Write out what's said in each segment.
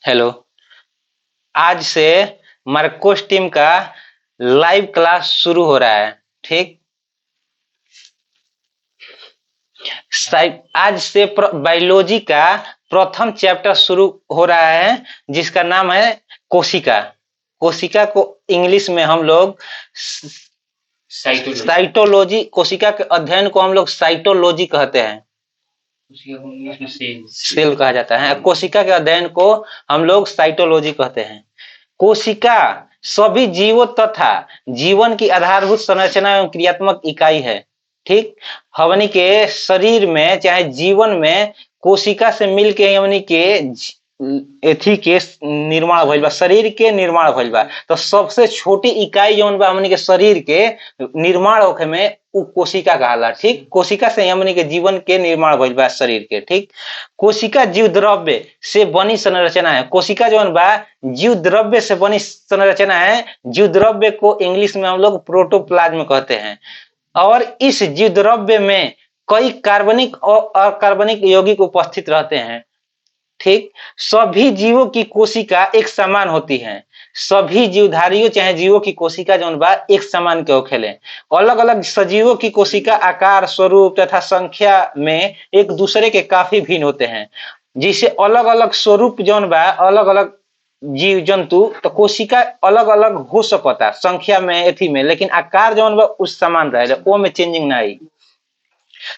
Hello. आज से Marcos team का लाइव क्लास शुरू हो रहा है। ठीक, आज से बायोलॉजी का प्रथम चैप्टर शुरू हो रहा है जिसका नाम है कोशिका। कोशिका को इंग्लिश में हम लोग साइटोलॉजी, कोशिका के अध्ययन को हम लोग साइटोलॉजी कहते हैं। सेल कहा जाता है। कोशिका के अध्ययन को हम लोग साइटोलॉजी कहते हैं। कोशिका सभी जीवों तथा जीवन की आधारभूत संरचना एवं क्रियात्मक इकाई है। ठीक, हमनी के शरीर में चाहे जीवन में कोशिका से मिलके हमनी के एथी के निर्माण भइल बा, शरीर के निर्माण भइल बा। तो सबसे छोटी इकाई जौन बा हमनी के शरीर के निर्माण होखे में उ कोशिका कहाला। ठीक, कोशिका से हमनी के जीवन के निर्माण भइल बा शरीर के। ठीक, कोशिका जीव द्रव्य से बनी संरचना है। कोशिका जौन बा जीव द्रव्य से बनी संरचना है। जीव द्रव्य को इंग्लिश में हम लोग प्रोटोप्लाज्म कहते हैं। और इस जीव द्रव्य में कई कार्बनिक और अकार्बनिक यौगिक उपस्थित रहते हैं। ठीक, सभी जीवों की कोशिका एक समान होती है। सभी जीवधारियों चाहे जीवों की कोशिका जौन बा एक समान के होखेले। अलग अलग सजीवों की कोशिका आकार, स्वरूप तथा संख्या में एक दूसरे के काफी भिन्न होते हैं। जिसे अलग अलग स्वरूप जौन बा, अलग अलग जीव जंतु तो कोशिका अलग अलग हो सकता संख्या में एथी में, लेकिन आकार जौन बा उस समान रहे, वो में चेंजिंग ना आई।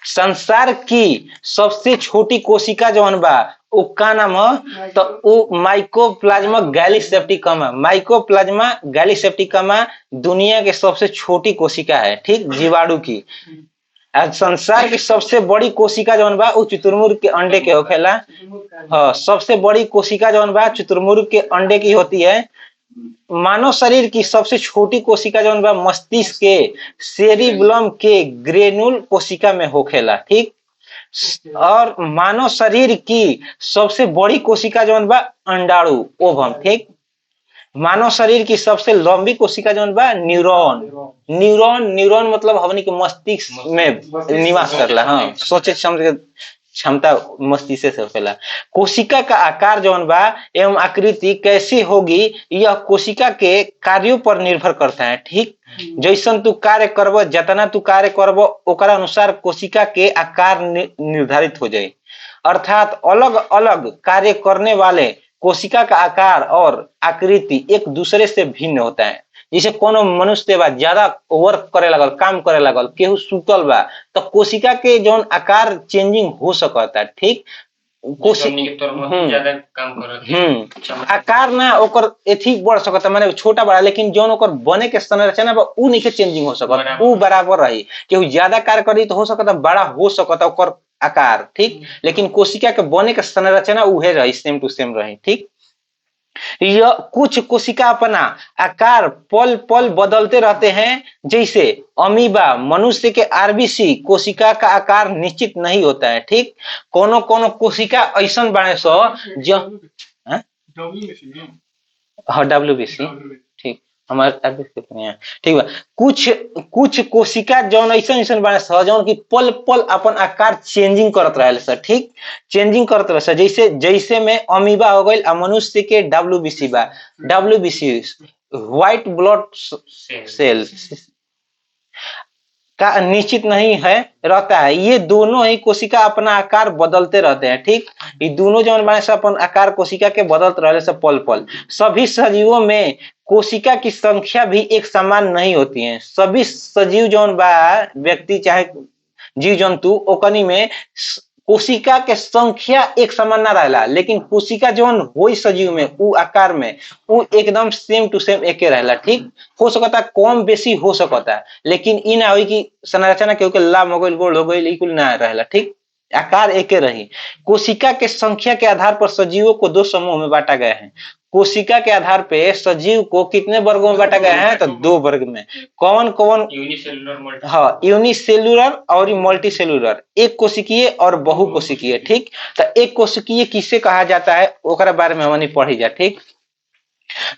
संसार की सबसे छोटी कोशिका जौन बा उसका नाम है तो वो माइकोप्लाज्मा गैलीसेप्टिकम है। माइकोप्लाज्मा गैलीसेप्टिकम दुनिया के सबसे छोटी कोशिका है। ठीक, जीवाणु की। संसार की सबसे बड़ी कोशिका जौन बा वो शुतुरमुर्ग के अंडे के होखेला। हाँ, सबसे बड़ी कोशिका जौन बा शुतुरमुर्ग के अंडे की होती है। मानव शरीर की सबसे छोटी कोशिका जौन बा मस्तिष्क के सेरिबलम के ग्रेनुल कोशिका में होखेला। ठीक, और मानव शरीर की सबसे बड़ी कोशिका जौन बा अंडाणु ओवम। ठीक, मानव शरीर की सबसे लंबी कोशिका जौन बा न्यूरॉन। न्यूरॉन मतलब हमनी के मस्तिष्क में निवास करला। हाँ, सोचे समझ क्षमता मस्तिष्क से होखेला। कोशिका का आकार जौन बा एवं आकृति कैसी होगी यह कोशिका के कार्यों पर निर्भर करता है। ठीक, जैसन तू कार्य करबो, जितना तू कार्य करबो ओकरा अनुसार कोशिका के आकार निर्धारित हो जाए। अर्थात अलग अलग कार्य करने वाले कोशिका का आकार और आकृति एक दूसरे से भिन्न होता है। जैसे कोनो मनुष्य बा ज्यादा वर्क करे लगल, काम करे लगल, केहू सुतल बा तो कोशिका के जौन आकार चेंजिंग हो सकता है। ठीक, आकार ना ओकर एथी बढ़ सकता माने छोटा बड़ा, लेकिन जौन ओकर बने के संरचना बा उ नहीं के चेंजिंग हो सकता, उ बराबर रही। केहू ज्यादा कार्य करी तो हो सकता बड़ा हो सकता ओकर आकार। ठीक, लेकिन कोशिका के बने के संरचना उहे रही, सेम टू सेम रही। ठीक, यह कुछ कोशिका अपना आकार पल पल बदलते रहते हैं। जैसे अमीबा, मनुष्य के आरबीसी कोशिका का आकार निश्चित नहीं होता है। ठीक, कोनो कोनो कोशिका ऐसा बने सो जो डब्ल्यूबीसी। ठीक, हमारे ठीक बा। कुछ कोशिका जौन ऐसा बने सो जौन की पल पल अपन आकार चेंजिंग करत रहे सर। ठीक, चेंजिंग करत रहे सर। जैसे में अमीबा हो गई और मनुष्य के डब्ल्यूबीसी बा। डब्ल्यूबीसी व्हाइट ब्लड सेल का निश्चित नहीं है रहता है। ये दोनों ही कोशिका अपना आकार बदलते रहते हैं। ठीक, ये दोनों जौन बने से अपन आकार कोशिका के बदलते रहे से पल पल। सभी सजीवों में कोशिका की संख्या भी एक समान नहीं होती है। सभी सजीव जौन बा व्यक्ति चाहे जीव जंतु ओकनी में कोशिका के संख्या एक समान ना रहला, लेकिन कोशिका जौन होई सजीव में उ आकार में उ एकदम सेम टू सेम एके रहला। ठीक, हो सकता कम बेसी हो सकता, लेकिन इ ना होई कि संरचना के लाम हो गइल, गोल हो गइल, इकुल ना रहला। ठीक, आकार एके रही। कोशिका के संख्या के आधार पर सजीवों को दो समूह में बांटा गया है। कोशिका के आधार पे सजीव को कितने वर्गों में बांटा गया है तो दो वर्ग में। कौन कौन? यूनिसेलुलर, हाँ, यूनिसेलुलर और मल्टीसेलुलर, एक कोशिकीय और बहुकोशिकीय। ठीक, तो एक कोशिकीय किसे कहा जाता है ओकरा बारे में हमनी पढ़ी जा। ठीक,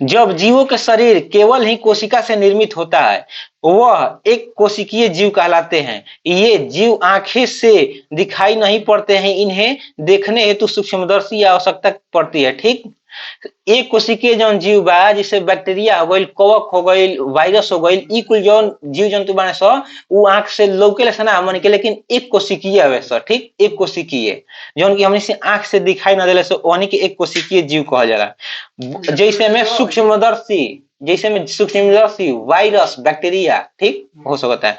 जब जीवों के शरीर केवल ही कोशिका से निर्मित होता है वह एक कोशिकीय जीव कहलाते हैं। ये जीव आंखें से दिखाई नहीं पड़ते हैं, इन्हें देखने हेतु सूक्ष्मदर्शी की आवश्यकता पड़ती है। ठीक, एक कोशिकीय जौन जीव बा, जैसे बैक्टीरिया हो गईल, कवक हो गईल, वायरस हो गईल, ई कुल जौन जीव जंतु बाने स उ आंख से लौकेला स ना हमन के, लेकिन एक कोशिकीय हवे स। ठीक, एक कोशिकीय जौन की हमनी से आंख से दिखाई ना देले स, ओहनी के एक कोशिकीय जीव कहल जाला। जैसे में सूक्ष्मदर्शी, जैसे में सूक्ष्मदर्शी, वायरस, बैक्टीरिया, ठीक हो सकता है।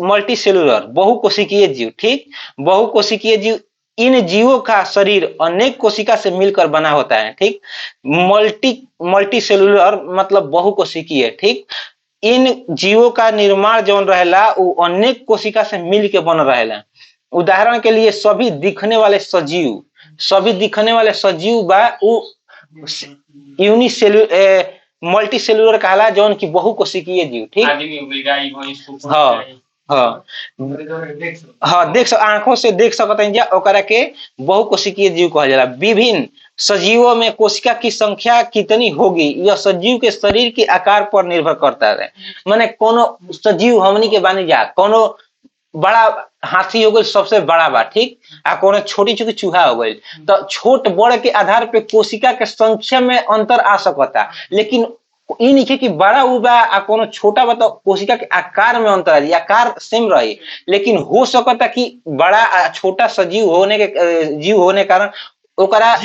मल्टी सेलुलर, बहुकोशिकीय जीव। ठीक, बहुकोशिकीय जीव, इन जीवों का शरीर अनेक कोशिका से मिलकर बना होता है। ठीक, मल्टी सेलुलर मतलब बहुकोशिकीय। ठीक, इन जीवों का निर्माण जौन रहेला वो अनेक कोशिका से मिल के बन रहेला। उदाहरण के लिए सभी दिखने वाले सजीव, सभी दिखने वाले सजीव बा उ यूनिसेलुलर मल्टी सेलुलर कहला, जौन की बहुकोशिकीय जीव। ठीक, हाँ हाँ हाँ, देख आंखों से देख सकते हैं, ओकरा के बहुकोशिकीय जीव कहल जाला। विभिन्न सजीवों में कोशिका की संख्या कितनी होगी यह सजीव के शरीर के आकार पर निर्भर करता है। माने कोनो सजीव हमनी के बानी जा, कोनो बड़ा हाथी हो गई सबसे बड़ा बा, ठीक, आ कोनो छोटी छोटी चूहा हो गई, तो छोट बड़ के आधार पे कोशिका के संख्या में अंतर आ सकता, लेकिन ई नहीं कि बड़ा बा आ कोनो छोटा बा तो कोशिका के आकार में अंतर आ, आकार सेम रही, लेकिन हो सकता कि बड़ा आ छोटा सजीव होने के जीव होने कारण ओकरा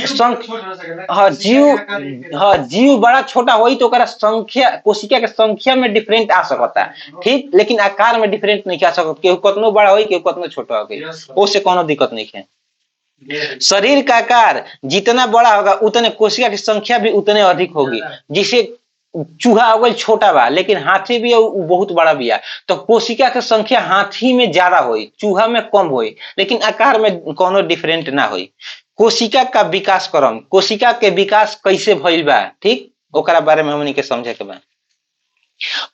जीव बड़ा छोटा होई तो ओकरा संख्या, कोशिका के संख्या में डिफरेंट आ सकता। ठीक, लेकिन आकार में डिफरेंट नहीं आ सकता, केहू कतनो बड़ा होई केहू कतनो छोटा हो गई, उससे कोनो दिक्कत नहीं है। शरीर का आकार जितना बड़ा होगा उतने कोशिका की संख्या भी उतने अधिक होगी। जिसे चूहा हो गई छोटा बा, लेकिन हाथी भी बहुत बड़ा भी है, तो कोशिका की संख्या हाथी में ज्यादा होई, चूहा में कम होई, लेकिन आकार में कोनो डिफरेंट ना होई। कोशिका का विकास क्रम, कोशिका के विकास कैसे भइल बा, ठीक, ओकरा बारे में हमनी के समझे के बा।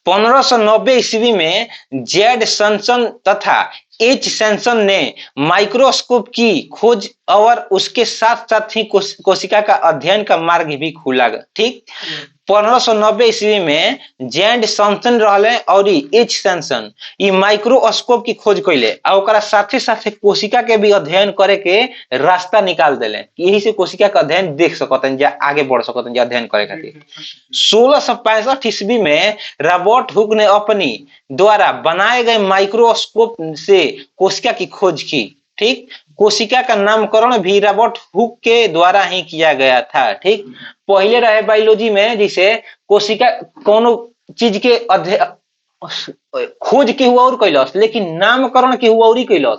1590 ईस्वी में जेड सनसन तथा एच सैनसन ने माइक्रोस्कोप की खोज और उसके साथ साथ ही कोशिका का अध्ययन का मार्ग भी खुला। ठीक, 1590 ईस्वी में जेड सनसन रहले और एच सैनसन ई माइक्रोस्कोप की खोज कैले और ओकरा साथे साथे कोशिका के भी अध्ययन करे के रास्ता निकाल देले। यही से कोशिका का अध्ययन देख सकते हैं, आगे बढ़ सकते हैं अध्ययन करे खातिर। 1665 ईस्वी में रॉबर्ट हुक ने अपनी द्वारा बनाए गए माइक्रोस्कोप से कोशिका की खोज की। ठीक, कोशिका का नामकरण भी रॉबर्ट हुक के द्वारा ही किया गया था। ठीक, पहले रहे बायोलॉजी में जैसे कोशिका कोनो चीज के खोज के हुआ और कैलस, लेकिन नामकरण के हुआ और कैलस।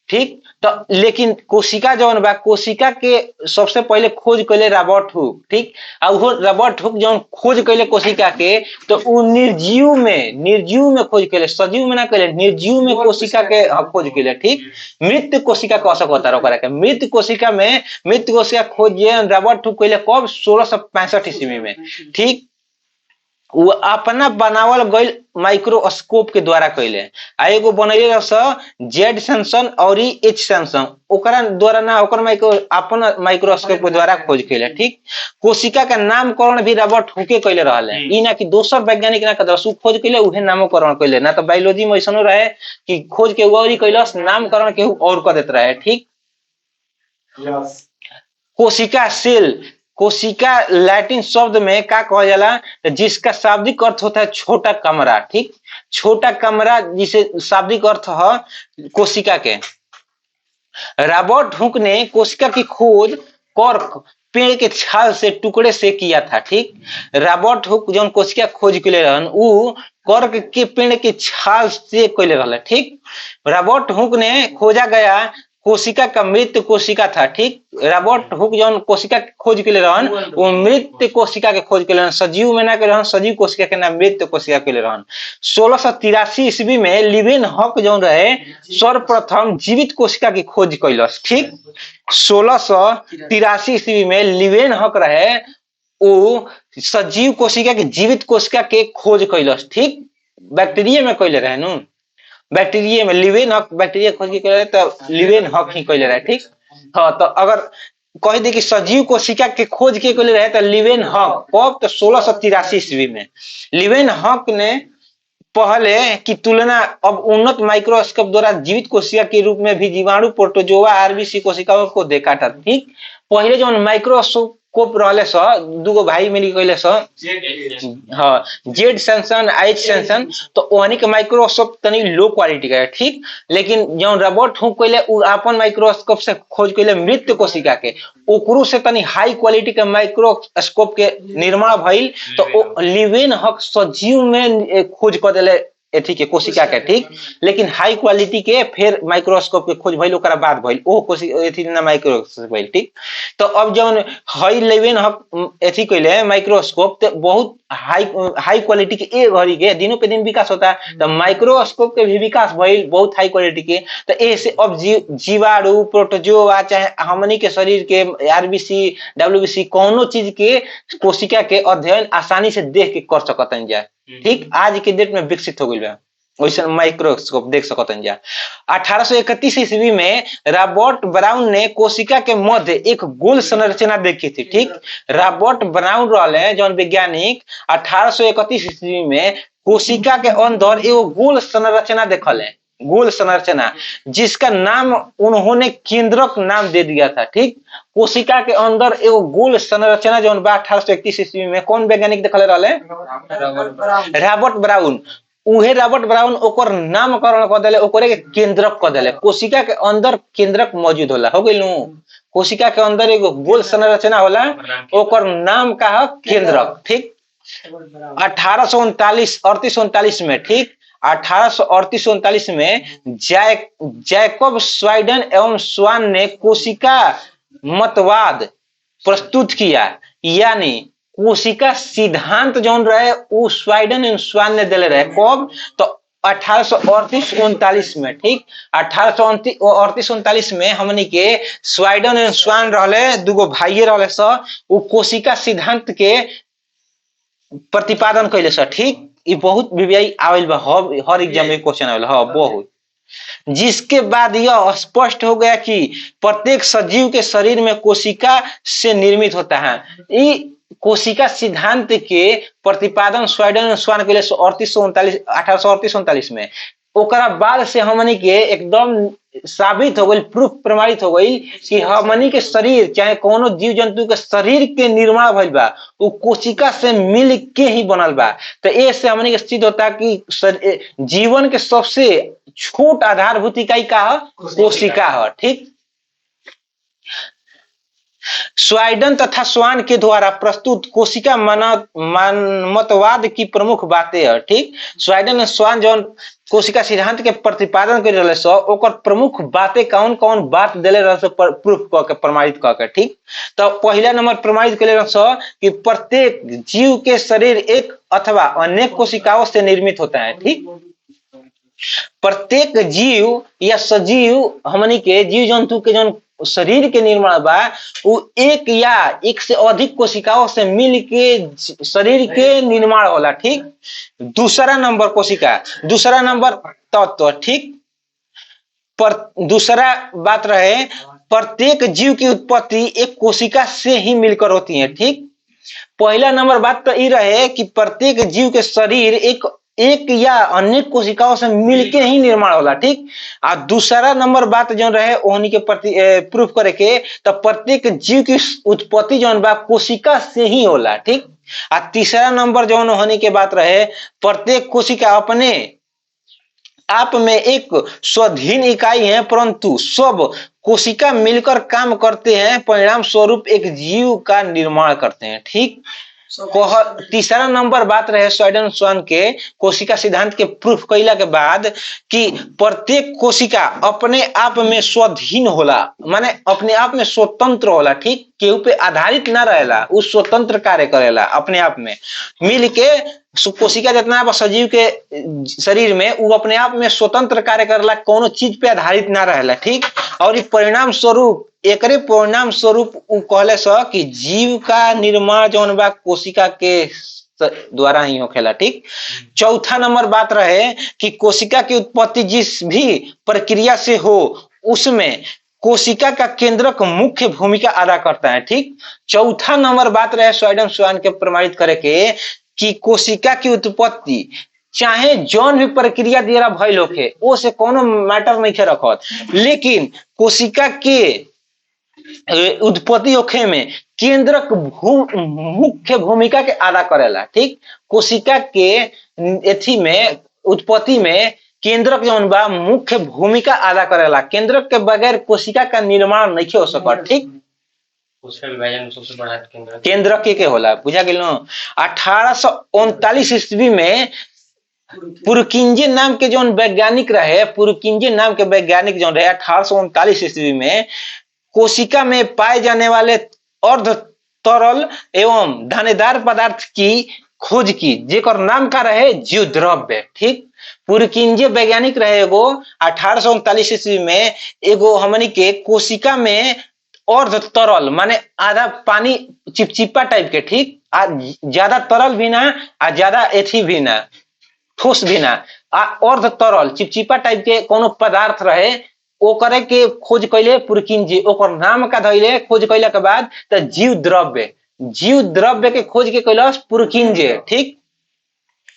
ठीक, तो लेकिन कोशिका जौन बा, कोशिका के सबसे पहले खोज कैले रॉबर्ट हुक। ठीक, और वो रॉबर्ट हुक जौन खोज कैले कोशिका के, तो वो निर्जीव में खोज कैले, सजीव में ना कैले, निर्जीव में कोशिका के खोज कैले। ठीक, मृत कोशिका कह सकता ओकरा के, मृत कोशिका खोज रॉबर्ट हुक कैले कब? 1665 ईस्वी में। ठीक, वो अपना बनावल गई माइक्रोस्कोप के द्वारा कैले। आ एगो बनैले जेड सैनसन और एच सैनसन, ओकरा द्वारा ना, ओकर अपन माइक्रोस्कोप के द्वारा खोज कैले। ठीक, कोशिका का नामकरण भी रॉबर्ट हुके कैले रहले, ई ना कि दोसर वैज्ञानिक ना कर खोज कैले उहे नामकरण कैले, ना तो बायोलॉजी में ऐसा रहे कि खोज के और कैलस, नामकरण के और कर देते रहे। ठीक, कोशिका सेल, कोशिका लैटिन शब्द में क्या कहा जाला, जिसका शाब्दिक अर्थ होता है छोटा कमरा। ठीक, छोटा कमरा जिसे शाब्दिक अर्थ है कोशिका के। रॉबर्ट हुक ने कोशिका की खोज कॉर्क पेड़ के छाल से टुकड़े से किया था। ठीक, रॉबर्ट हुक जो कोशिका खोज के लिए रहन उ कॉर्क के पेड़ के छाल से कैले रहले। ठीक, रॉबर्ट हुक ने खोजा गया कोशिका का मृत कोशिका था। ठीक, रॉबर्ट हुक जो कोशिका के खोज के लिए रहन वो मृत कोशिका के खोज के लिए, सजीव में ना के रहन, सजीव कोशिका के नाम मृत कोशिका के लिए रहन। 1683 ईस्वी में लिवेन हक जो रहे सर्वप्रथम जीवित कोशिका की खोज कैलस। ठीक, 1683 ईस्वी में लिवेन हक रहे वो सजीव कोशिका के, जीवित कोशिका के खोज कैलस। ठीक, बैक्टीरिया में कैले रहे नु, बैक्टीरिया में लिवेन हक बैक्टीरिया खोज के कैले तो लिवेन हक ही कैले रहे। ठीक, हाँ, तो अगर कह दे कि सजीव कोशिका के खोज के कैले रहे तो लिवेन हक कब? तो 1683 ईस्वी में। लिवेन हक ने पहले की तुलना अब उन्नत माइक्रोस्कोप द्वारा जीवित कोशिका के रूप में भी जीवाणु, प्रोटोजोआ, आरबीसी कोशिकाओं को देखा था। ठीक, पहले जो माइक्रोस्कोप कोप रहले स दूगो भाई मिली कहले स हाँ जेड सैमसन एच सैमसन, तो ओहनी के माइक्रोस्कोप तनी लो क्वालिटी का है, ठीक। लेकिन जो रॉबर्ट हुक कहले उ अपन माइक्रोस्कोप से खोज कहले मृत कोशिका के, ओकरो से तनी हाई क्वालिटी के माइक्रोस्कोप के निर्माण भइल, तो लिवेन हक सजीव में खोज कर देले एथी के कोशिका के, ठीक। लेकिन हाई क्वालिटी के फिर माइक्रोस्कोप के खोज भइल, ओकरा बाद भइल ओ कोशिका एथी ना माइक्रोस्कोप भइल, ठीक। तो अब जौन हाई लेवन हक एथी कहले माइक्रोस्कोप ते बहुत हाई क्वालिटी के ए घड़ी के दिनों पे दिन विकास होता है, तो माइक्रोस्कोप के भी विकास भइल बहुत हाई क्वालिटी के। तो ऐसे अब जीवाणु प्रोटोजोआ चाहे हमनी के शरीर के आरबीसी डब्ल्यूबीसी कोनो चीज के कोशिका के अध्ययन आसानी से देख के कर सकतन जा, ठीक। आज के डेट में विकसित हो गई बा वैसे माइक्रोस्कोप देख सकतन जा। 1831 ईस्वी में रॉबर्ट ब्राउन ने कोशिका के मध्य एक गोल संरचना देखी थी, ठीक। रॉबर्ट ब्राउन रहले जौन वैज्ञानिक 1831 ईस्वी में कोशिका के अंदर एगो गोल संरचना देखल है, गोल संरचना, जिसका नाम उन्होंने केंद्रक नाम दे दिया था, ठीक। कोशिका के अंदर एगो गोल संरचना जौन बा 1831 ईस्वी में कौन वैज्ञानिक देखले रहले? Robert brown. उहे रॉबर्ट ब्राउन ओकर नामकरण कर देले, ओकरे के केंद्रक कर देले। कोशिका के अंदर केंद्रक मौजूद होला, हो गइल। कोशिका के अंदर एगो गोल संरचना होला, ओकर नाम का है केंद्रक, ठीक। 1839 में, ठीक, 1838-39 में जैकब स्वाइडन एवं स्वान ने कोशिका मतवाद प्रस्तुत किया, यानी कोशिका सिद्धांत जौन रहे वो स्वाइडन एवं स्वान ने दिले रहे। कब? तो 1838-39 में, ठीक। 1838-39 में हमनी के स्वाइडन एवं स्वान रहले दूगो भाइये रहले स, वो कोशिका सिद्धांत के प्रतिपादन कैले स, ठीक। ये बहुत वीवीआई आवेल बा, हर एग्जाम में क्वेश्चन आवेल है बहुत। जिसके बाद यह स्पष्ट हो गया कि प्रत्येक सजीव के शरीर में कोशिका से निर्मित होता है। ये कोशिका सिद्धांत के प्रतिपादन स्वाइडन स्वान के लिए 1838-39 में। ओकरा बाद से हमनी के एकदम साबित हो गई, प्रूफ प्रमाणित हो गई कि हमनी के शरीर चाहे कोनो जीव जंतु के शरीर के निर्माण भइल बा वो कोशिका से मिल के ही बनल बा। तो ऐसे हमनी के सिद्ध होता कि जीवन के सबसे छोट आधारभूत इकाई का है? कोशिका है, ठीक। स्वाइडन तथा स्वान के द्वारा प्रस्तुत कोशिका मतवाद की प्रमुख बातें है, ठीक। स्वाइडन और स्वान जौन कोशिका सिद्धांत के प्रतिपादन कर रहे सो, ओकर प्रमुख बातें कौन कौन बात दिले रहे प्रूफ करके प्रमाणित करके, ठीक। तो पहला नंबर प्रमाणित कर रहे सो कि प्रत्येक जीव के शरीर एक अथवा अनेक कोशिकाओं से निर्मित होता है, ठीक। प्रत्येक जीव या सजीव हमनी के जीव जंतु के जौन शरीर के निर्माण बा वो एक या एक से अधिक कोशिकाओं से मिल के शरीर के निर्माण होला, ठीक। दूसरा नंबर कोशिका, दूसरा नंबर तत्व, ठीक। दूसरा बात रहे प्रत्येक जीव की उत्पत्ति एक कोशिका से ही मिलकर होती है, ठीक। पहला नंबर बात तो ये रहे कि प्रत्येक जीव के शरीर एक या अनेक कोशिकाओं से मिलके ही निर्माण होला, ठीक। और दूसरा नंबर बात जो रहे ओहनी के प्रति प्रूफ करे के, तो प्रत्येक जीव की उत्पत्ति जो बा कोशिका से ही होला, ठीक। और तीसरा नंबर जो होने के बात रहे प्रत्येक कोशिका अपने आप में एक स्वाधीन इकाई है, परंतु सब कोशिका मिलकर काम करते हैं, परिणाम स्वरूप एक जीव का निर्माण करते हैं, ठीक। तीसरा नंबर बात रहे स्वाइडन स्वान के कोशिका सिद्धांत के प्रूफ कैला के बाद कि प्रत्येक कोशिका अपने आप में स्वाधीन होला, माने अपने आप में स्वतंत्र होला, ठीक। केहू पे आधारित ना रहेला, उ स्वतंत्र कार्य करेला अपने आप में मिल के। कोशिका जितना सजीव के शरीर में वो अपने आप में स्वतंत्र कार्य करेला, कोनो चीज पे आधारित ना रहेला, ठीक। और परिणाम स्वरूप एकरे परिणाम स्वरूप कहले स कि जीव का निर्माण जौन बा कोशिका के द्वारा ही होखेला, ठीक। चौथा नंबर बात रहे कि कोशिका की उत्पत्ति जिस भी प्रक्रिया से हो उसमें कोशिका का केंद्रक मुख्य भूमिका अदा करता है, ठीक। चौथा नंबर बात रहे स्वाइडन स्वान के प्रमाणित करे के कि कोशिका की उत्पत्ति चाहे जौन भी प्रक्रिया द्वारा भइल होखे वो से कोनो मैटर नहीं रखत, लेकिन कोशिका के उत्पत्ति होखे में केंद्रक मुख्य भूमिका के अदा करेला। ठीक, कोशिका के एथी में उत्पत्ति में केंद्रक जौन बा मुख्य भूमिका अदा करेला। केंद्रक के बगैर कोशिका का निर्माण नहीं हो सकत। ठीक, सबसे बड़ा केंद्र के होला, बुझा गेल। 1839 ईस्वी में पुरकिंजे नाम के जो वैज्ञानिक रहे, पुरकिंजे नाम के वैज्ञानिक जो रहे 1839 ईस्वी में कोशिका में पाए जाने वाले अर्ध तरल एवं दानेदार पदार्थ की खोज की, जेकर नाम का रहे जीव द्रव्य। ठीक, पुरकिंजे वैज्ञानिक रहे एगो 1839 ईस्वी में एगो हमनी के कोशिका में अर्ध तरल माने आधा पानी चिपचिपा टाइप के, ठीक, ज्यादा तरल भी ना आ ज्यादा एथी भी ना, ठोस भी ना, अर्ध तरल चिपचिपा टाइप के कोनो पदार्थ रहे, ओकरे के खोज कैले पुरकिंजे। ओकर नाम का धैले खोज कैला के बाद त जीव द्रव्य के खोज के कैलस पुरकिंजे। ठीक,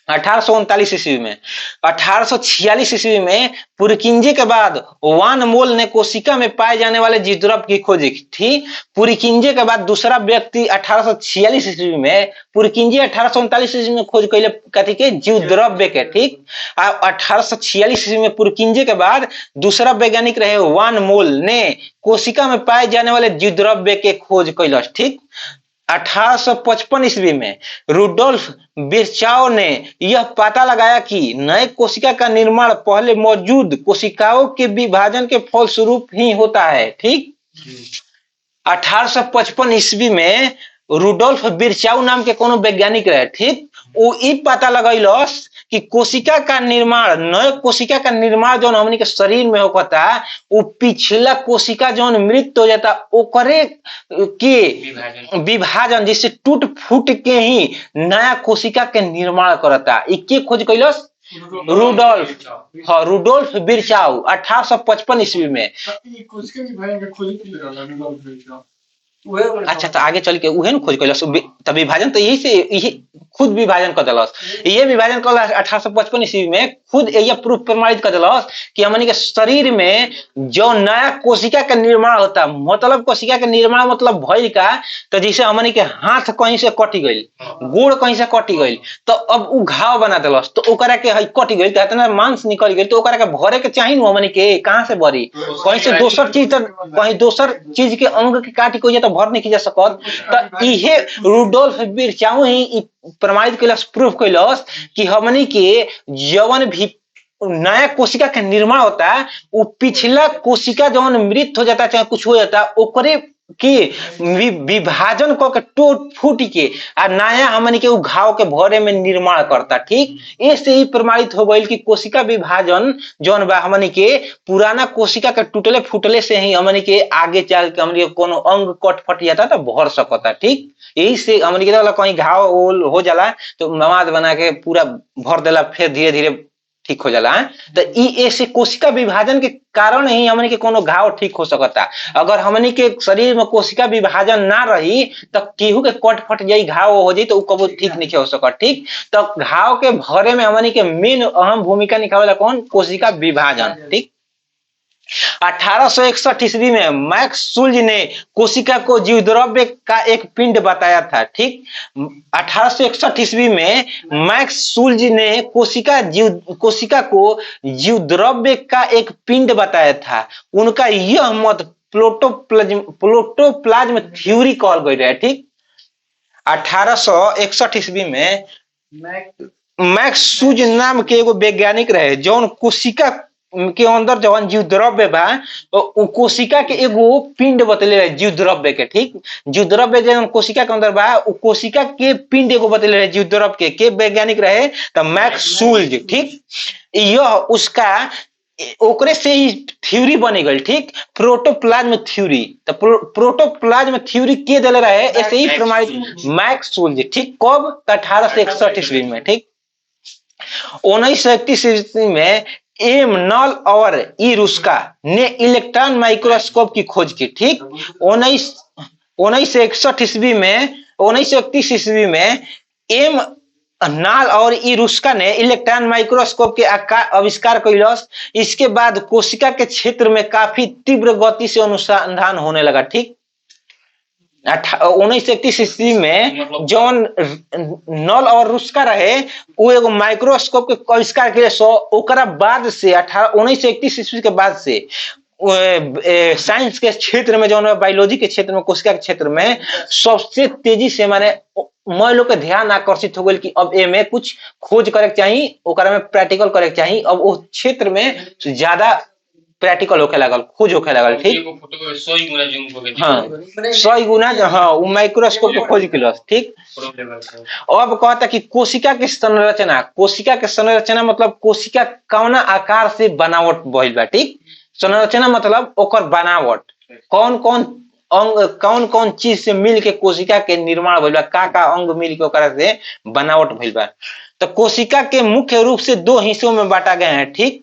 1839 ईस्वी में। 1846 ईस्वी में पुरकिंजे के बाद वान मोल ने कोशिका में पाए जाने वाले जीव द्रव्य की खोज की थी। पुरकिंजे के बाद दूसरा व्यक्ति 1846 ईस्वी में, पुरकिंजे 1839 ईस्वी में खोज कैले कथी के जीव द्रव्य के। ठीक, 1846 ईस्वी में पुरकिंजे के बाद दूसरा वैज्ञानिक रहे वान मोल ने कोशिका में पाए जाने वाले जीव द्रव्य के खोज कैलस। ठीक, 1855 ईस्वी में रुडोल्फ विर्चाउ ने यह पता लगाया कि नए कोशिका का निर्माण पहले मौजूद कोशिकाओं के विभाजन के फलस्वरूप ही होता है। ठीक, 1855 ईस्वी में रुडोल्फ विर्चाउ नाम के कोनो वैज्ञानिक रहे। ठीक, वो ई पता लगैलस कि कोशिका का निर्माण, नए कोशिका का निर्माण जो हमनी के शरीर में होता, वो पिछला कोशिका जो मृत हो जाता ओकरे के विभाजन जिससे टूट फूट के ही नया कोशिका के निर्माण करता। इके खोज कैलस रुडोल्फ, हाँ, रुडोल्फ विर्चाउ 1855 ईस्वी में। अच्छा, तो आगे चल के उहे न खोज कैलस तब विभाजन, तो यही से यही खुद विभाजन कर दिलस। ये विभाजन कर 1855 ईस्वी में खुद यह प्रूफ प्रमाणित कर दिलस कि हमनी के शरीर में जो नया कोशिका का निर्माण होता, मतलब कोशिका के निर्माण मतलब भइल का, तो जैसे हमनी के हाथ कहीं से कटी गई, गोड़ कहीं से कटी गई, तो अब उ घाव बना दिलस, तो ओकरा के कटी गई तो इतना मांस निकल गई, तो ओकरा के भरे के चाहिए न, हमनी के कहां से भरी, कहीं से दोसर चीज, तो कहीं दोसर चीज के अंग के काटी कोई तो भर नहीं जा सकत। तो इहे रुडोल्फ विर्चाउ ही प्रमाणित कैलस, प्रूफ कैलस कि हमनी के जवन भी नया कोशिका का निर्माण होता है वो पिछला कोशिका जवन मृत हो जाता चाहे कुछ हो जाता ओकरे के विभाजन को के टूट फूट के आ नया हमनी के घाव के भरे में निर्माण करता। ठीक, ऐसे ही प्रमाणित हो गई कि कोशिका विभाजन जौन बा हमनी के पुराना कोशिका के टूटले फूटले से ही हमनी के आगे चल के हमनी के कोनो अंग कट फट जाता तो भर सकता। ठीक, यही से हमनी के कहीं घाव हो जाला तो मवाद बना के पूरा भर देला, फिर धीरे धीरे ठीक हो जाला। तो ऐसे कोशिका विभाजन के कारण ही हमनी के कोनो घाव ठीक हो सकता। अगर हमनी के शरीर में कोशिका विभाजन ना रही तो केहू के कट फट जाई, घाव हो जाई, तो कबो ठीक नहीं हो सकता। ठीक, तो घाव के भरे में हमनी के मेन अहम भूमिका निभावेला कौन, कोशिका विभाजन। ठीक, 1861 ईस्वी में मैक्स सुल्ज ने कोशिका को जीव द्रव्य का एक पिंड बताया था। ठीक, 1861 ईस्वी में मैक्स सुल्ज ने कोशिका को जीव द्रव्य का एक पिंड बताया था। उनका यह मत प्रोटोप्लाज्म थ्योरी कहल गई रहे। ठीक, 1861 ईस्वी में मैक्स सुल्ज नाम के एगो वैज्ञानिक रहे जौन कोशिका के अंदर जवन जीव द्रव्य बा तो कोशिका के एगो पिंड बतले रहे जीव द्रव्य के। ठीक, जीव द्रव्य जवन कोशिका के अंदर बा कोशिका के पिंड एगो बतले रहे जीव द्रव्य के वैज्ञानिक रहे तो मैक्स सुल्ज। ठीक, यह उसका ओकरे से ही थ्योरी बनी गई। ठीक, प्रोटोप्लाज्म थ्योरी। तो प्रोटोप्लाज्म थ्योरी के दिले रहे ऐसे ही प्रमाणित मैक्स सुल्ज। ठीक, कब, 1861 ईस्वी में। ठीक, 1931 ईस्वी में एम नॉल और ई रुस्का ने इलेक्ट्रॉन माइक्रोस्कोप की खोज की। ठीक, 1961 ईस्वी में एम नाल और ई रुस्का ने इलेक्ट्रॉन माइक्रोस्कोप के आविष्कार कैलस। इसके बाद कोशिका के क्षेत्र में काफी तीव्र गति से अनुसंधान होने लगा। ठीक, 1931 ईस्वी में जौन नल और रुस्का रहे वो एगो माइक्रोस्कोप के आविष्कार के ओकरा बाद से 1931 ईस्वी के बाद से साइंस के क्षेत्र में, जो बायोलॉजी के क्षेत्र में, कोशिका के क्षेत्र में सबसे तेजी से माने मैं लोग के ध्यान आकर्षित हो गई कि अब ए में कुछ खोज करे के चाहिए, ओकरा में प्रैक्टिकल करे के चाहिए। अब वो क्षेत्र में ज्यादा प्रैक्टिकल होके लागल, खोज होके लागल। ठीक, हाँ 100 गुना, हाँ वो माइक्रोस्कोप के खोज के, ठीक। अब कहता कि कोशिका की संरचना, कोशिका के संरचना मतलब कोशिका कौन आकार से बनावट भइल बा, ठीक। संरचना मतलब ओकर बनावट, कौन कौन अंग, कौन कौन चीज से मिल के कोशिका के निर्माण भइल बा, का अंग मिल के ओकरा से बनावट भइल बा। तो कोशिका के मुख्य रूप से दो हिस्सों में बांटा गया है, ठीक।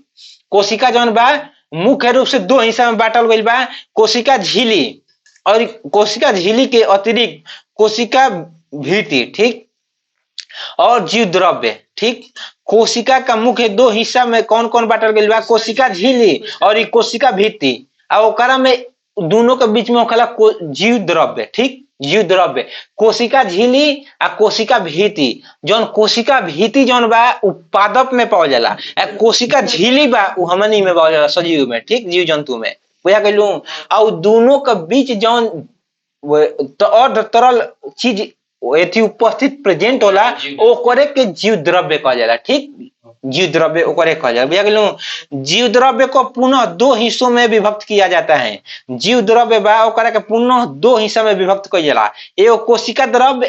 कोशिका जौन बा मुख्य रूप से दो हिस्सा में बांटल गइल बा, कोशिका झिल्ली और कोशिका झिल्ली के अतिरिक्त कोशिका भित्ति, ठीक, और जीव द्रव्य, ठीक। कोशिका का मुख्य दो हिस्सा में कौन कौन बांटल गइल बा, कोशिका झिल्ली और कोशिका भित्ति, और ओकरा में दोनों के बीच में होखेला जीव द्रव्य, ठीक। जीव द्रव्य कोशिका झिल्ली आ कोशिका भित्ति, जौन कोशिका भित्ति जौन बा पादप में पावल जाला, कोशिका झिल्ली बा उ हमनी में पावल जाला, सजीव में, ठीक, जीव जंतु में, बुझा गइलू। और दोनों के बीच जौन और तरल चीज एथी उपस्थित प्रेजेंट होला ओकरे के जीव द्रव्य कहल जाला, ठीक। जीव द्रव्य ओकरे कहल जाला, बुझा गेलू। जीव द्रव्य को पुनः दो हिस्सों में विभक्त किया जाता है। जीव द्रव्य बा ओकरा के पुनः दो हिस्सा में विभक्त किया जाला, एगो कोशिका द्रव्य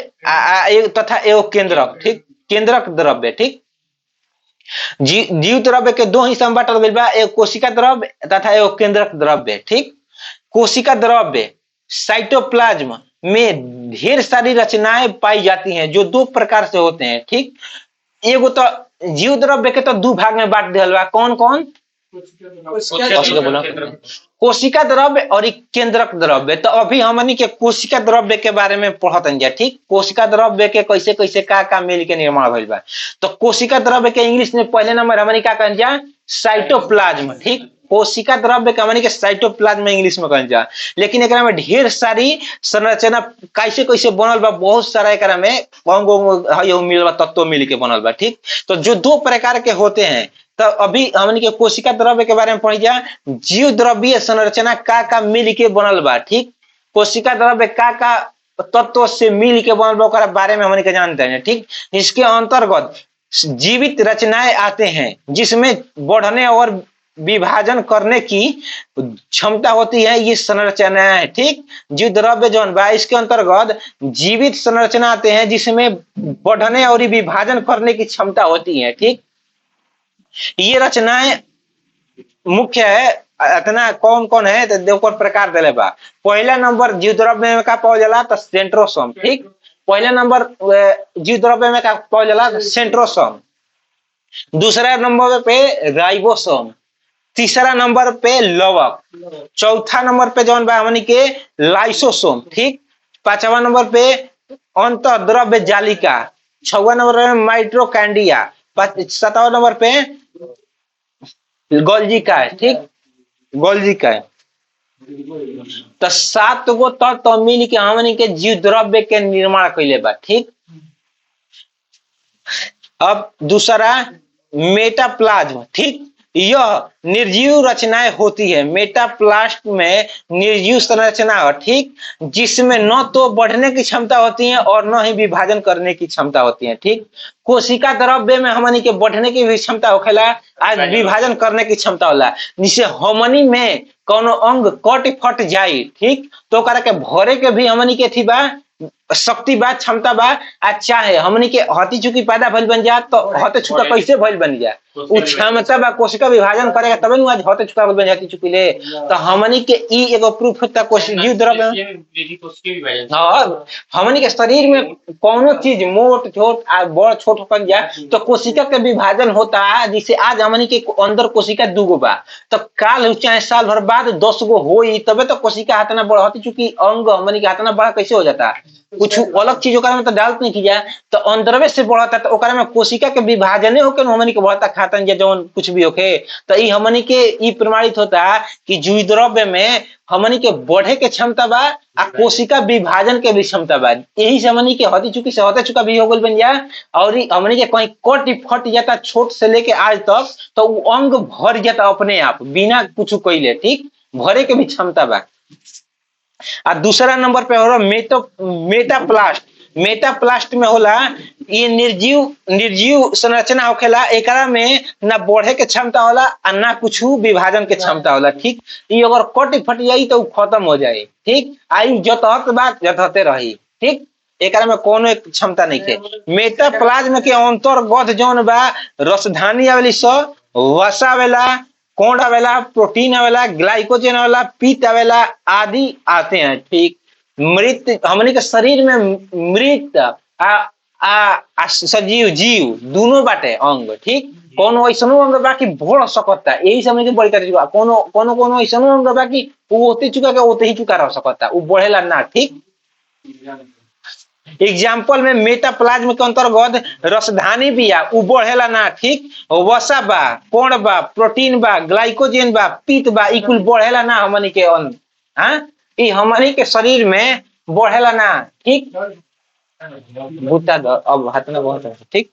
तथा एगो केंद्रक, ठीक, केंद्रक द्रव्य, ठीक। जीव द्रव्य के दो हिस्सा में बांटल गइल बा, एगो कोशिका द्रव्य तथा एगो केंद्रक द्रव्य, ठीक। कोशिका द्रव्य साइटोप्लाज्म में ढेर सारी रचनाएं पाई जाती हैं जो दो प्रकार से होते हैं, ठीक। एगो तो जीव द्रव्य के तो दो भाग में बांट दिया बा, कौन कौन, कोशिका द्रव्य और केंद्रक द्रव्य। तो अभी हमनी के कोशिका द्रव्य के बारे में पढ़त जा, ठीक। कोशिका द्रव्य के कैसे कैसे का मिल के निर्माण भइल बा। तो कोशिका द्रव्य के इंग्लिश में पहले नंबर हमनी का कहल जा साइटोप्लाज्म, ठीक। कोशिका द्रव्य के हमनी के साइटोप्लाज्म इंग्लिश में कहल जा, लेकिन एकरा में ढेर सारी संरचना कैसे कैसे बनल बा, बहुत सारा एकरा में अंग मिल बा, तत्व मिल के बनल बा, ठीक। तो जो दो प्रकार के होते हैं, तो अभी हमन के कोशिका द्रव्य के बारे में पढ़ी जा, जीव द्रव्य संरचना का मिल के बनल बा, ठीक। कोशिका द्रव्य का तत्व से मिल के बनल बा ओकरा बारे में हमन के जानते हैं, ठीक। इसके अंतर्गत जीवित रचनाएं आते हैं जिसमें बढ़ने और विभाजन करने की क्षमता होती है, ये संरचना है, ठीक। जीव द्रव्य जौन बा इसके अंतर्गत जीवित संरचना आते हैं जिसमें बढ़ने और विभाजन करने की क्षमता होती है, ठीक। ये रचनाएं मुख्य है, इतना कौन कौन है तो देखो प्रकार दिले बा। पहला नंबर जीव द्रव्य में का पावल जाला तो सेंट्रोसोम, ठीक। पहला नंबर जीव द्रव्य में का पावल जाला सेंट्रोसोम, दूसरा नंबर पे राइबोसोम, तीसरा नंबर पे लवक, चौथा नंबर पे जौन बा हमनी के लाइसोसोम, ठीक। पांचवा नंबर पे अंतःद्रव्य जालिका, छठवां नंबर पे माइटोकॉन्ड्रिया, सातवां नंबर पे गोल्गी का है, ठीक, गोल्गी का है। तो 7 गो तत्व मिल के हमनी के जीव द्रव्य के निर्माण कैले बा, ठीक। अब दूसरा मेटाप्लाज्म, ठीक। यह निर्जीव रचनाएं होती है, मेटाप्लास्ट में निर्जीव संरचना है, ठीक, जिसमें न तो बढ़ने की क्षमता होती है और न ही विभाजन करने की क्षमता होती है, ठीक। कोशिका द्रव्य में हमनी के बढ़ने की भी क्षमता होखेला, आज विभाजन करने की क्षमता होला, जिसे हमनी में कोनो अंग कट फट जाई, ठीक, तो ओकरा के भरे के भी हमनी के थी बा शक्ति बा, क्षमता बा। अच्छा है हमनी के हती चुकी पैदा भइल बन जा तो हते छुटा कैसे भइल बन जा, उ क्षमता बा कोशिका विभाजन करेगा तबे न आज हते छुटा बन जाती चुकी ले। तो हमनी के ई एगो प्रूफ होता कोशिका जीव द्रव्य। हां हमनी के शरीर में कोनो चीज मोट छोट आ बड़ छोट हो जा तो कोशिका के विभाजन होता है, जिसे आज हमनी के अंदर कोशिका दुगो बा, तो काल चाहे साल भर बाद 10 गो होई तबे तो कोशिका हतना बड़ हती चुकी अंग हमनी के हतना बड़ा कैसे हो जाता। कुछ अलग चीज ओकरा में तो डालत नहीं किया, तो अंदरवे से बढ़ता, तो ओकरा में कोशिका के विभाजने होके हमनी के बढ़ता खातन या जौन कुछ भी होके, तो ई हमनी के ई प्रमाणित होता कि जीव द्रव्य में हमनी के बढ़े के क्षमता बा आ कोशिका विभाजन के भी क्षमता बा। यही से हमनी के हदी चुकी से होते चुका भी हो गइल बन जा, और ई हमनी के कहीं कट फट जाता छोट से लेके आज तक, तो वो अंग भर जाता अपने आप बिना कुछ कइले, ठीक, भरे के भी क्षमता बा। आ दूसरा नंबर पे हो रहा मेटाप्लास्ट। मेटाप्लास्ट में होला ये निर्जीव निर्जीव संरचना होखेला, एकरा में ना बढ़े के क्षमता होला आ ना कुछ विभाजन के क्षमता होला, ठीक। ये अगर कट फट जाई तो खत्म हो जाए, ठीक। आई जतहत बात जतहते रही, ठीक, एकरा में कोनो क्षमता नहीं के। मेटाप्लाज्म के अंतर्गत जौन बा रसधानी आवेली स, वसा आवेला, कोण आवेला, प्रोटीन आवेला, ग्लाइकोजन आवेला, पित्त आवेला आदि आते हैं, ठीक। मृत हमनी के शरीर में मृत आ सजीव जीव दोनों बाटे अंग, ठीक। कोनो ऐसनो अंग बा कि बढ़ सकता, यही से हमनी के बड़ी कर चुका। कोनो कोनो कोनो ऐसनो अंग बा कि वो होते चुका के होते ही चुका रह सकता, वो बढ़ेला ना, ठीक। एग्जाम्पल में मेटाप्लाज्म के अंतर्गत रसधानी बिया, उ बढ़ेला ना, ठीक। वसा बा, कोण बा, प्रोटीन बा, ग्लाइकोजन बा, पित्त बा, ई कुल बढ़ेला ना हमनी के अंग, हां, ई हमनी के शरीर में बढ़ेला ना, ठीक। भुट्टा अब हाथ में बहुत है, ठीक।